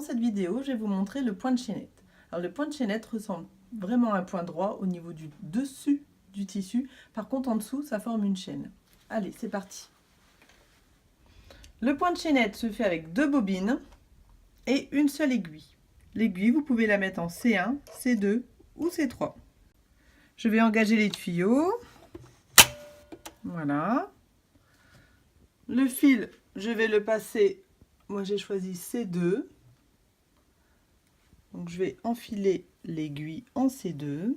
cette vidéo, je vais vous montrer le point de chaînette. Alors le point de chaînette ressemble vraiment à un point droit au niveau du dessus du tissu. Par contre, en dessous, ça forme une chaîne. Allez, c'est parti. Le point de chaînette se fait avec 2 bobines et une seule aiguille. L'aiguille, vous pouvez la mettre en C1, C2 ou C3. Je vais engager les tuyaux. Voilà. Le fil, je vais le passer, moi j'ai choisi C2. Donc je vais enfiler l'aiguille en C2.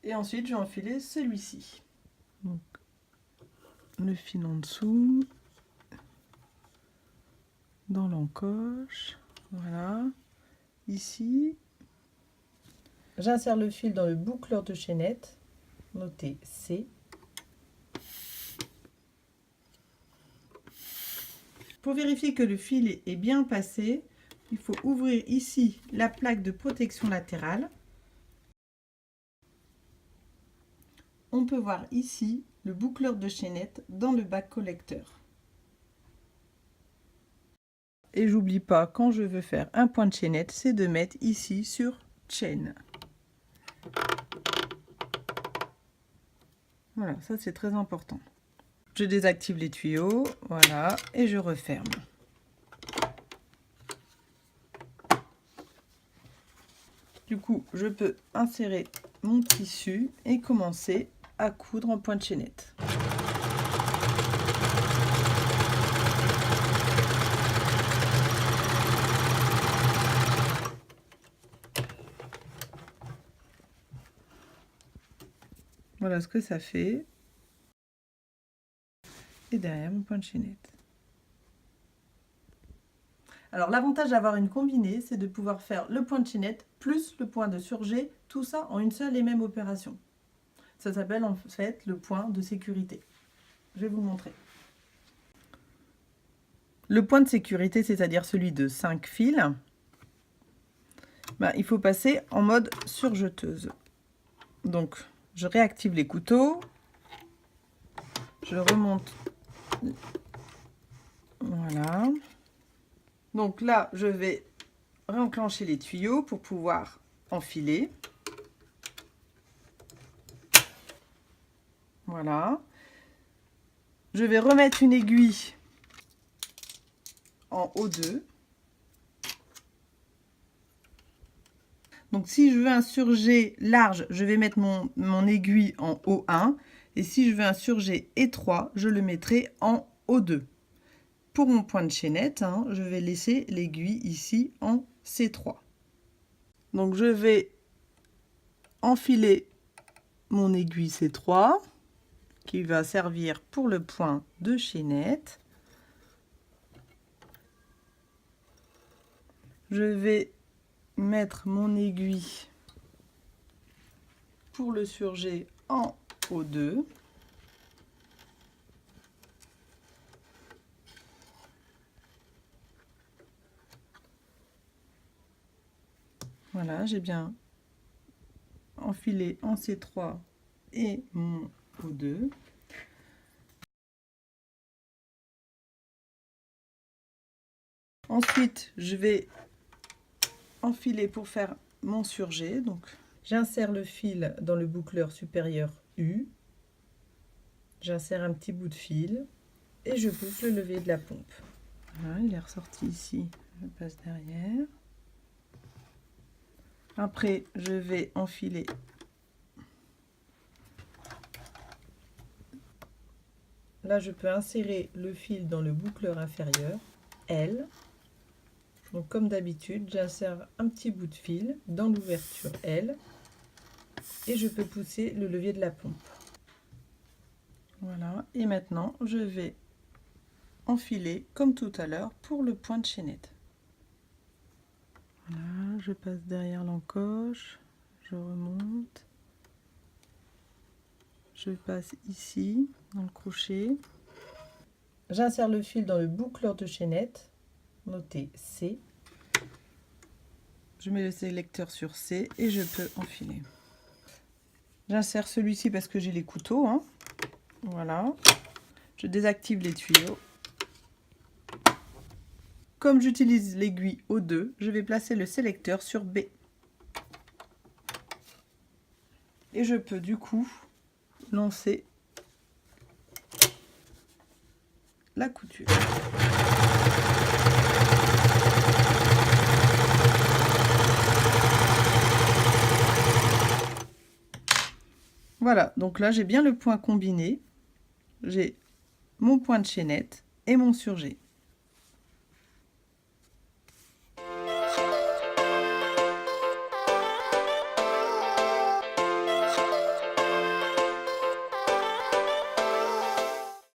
Et ensuite, je vais enfiler celui-ci. Donc, le fil en dessous, dans l'encoche, voilà, ici. J'insère le fil dans le boucleur de chaînette, noté C. Pour vérifier que le fil est bien passé, il faut ouvrir ici la plaque de protection latérale. On peut voir ici le boucleur de chaînette dans le bac collecteur. Et j'oublie pas, quand je veux faire un point de chaînette, c'est de mettre ici sur chaîne. Voilà, ça c'est très important. Je désactive les tuyaux, voilà, et je referme. Du coup, je peux insérer mon tissu et commencer à coudre en point de chaînette. Voilà ce que ça fait. Et derrière mon point de chaînette. Alors l'avantage d'avoir une combinée, c'est de pouvoir faire le point de chaînette plus le point de surjet, tout ça en une seule et même opération. Ça s'appelle en fait le point de sécurité. Je vais vous le montrer. Le point de sécurité, c'est-à-dire celui de 5 fils, il faut passer en mode surjeteuse. Donc je réactive les couteaux, je remonte, voilà. Donc là, je vais réenclencher les tuyaux pour pouvoir enfiler. Voilà. Je vais remettre une aiguille en O2. Donc si je veux un surjet large, je vais mettre mon aiguille en O1. Et si je veux un surjet étroit, je le mettrai en O2. Pour mon point de chaînette, je vais laisser l'aiguille ici en C3. Donc je vais enfiler mon aiguille C3 qui va servir pour le point de chaînette. Je vais mettre mon aiguille pour le surjet en O2. Voilà, j'ai bien enfilé en C3 et mon O2. Ensuite, je vais enfiler pour faire mon surjet. Donc, j'insère le fil dans le boucleur supérieur U. J'insère un petit bout de fil et je pousse le levier de la pompe. Voilà, il est ressorti ici. Je passe derrière. Après, je vais enfiler là, je peux insérer le fil dans le boucleur inférieur L. Donc comme d'habitude, j'insère un petit bout de fil dans l'ouverture L et je peux pousser le levier de la pompe. Voilà, et maintenant je vais enfiler comme tout à l'heure pour le point de chaînette. Voilà, je passe derrière l'encoche, je remonte, je passe ici dans le crochet. J'insère le fil dans le boucleur de chaînette, noté C. Je mets le sélecteur sur C et je peux enfiler. J'insère celui-ci parce que j'ai les couteaux. Voilà. Je désactive les tuyaux. Comme j'utilise l'aiguille O2, je vais placer le sélecteur sur B. Et je peux du coup lancer la couture. Voilà, donc là j'ai bien le point combiné, j'ai mon point de chaînette et mon surjet.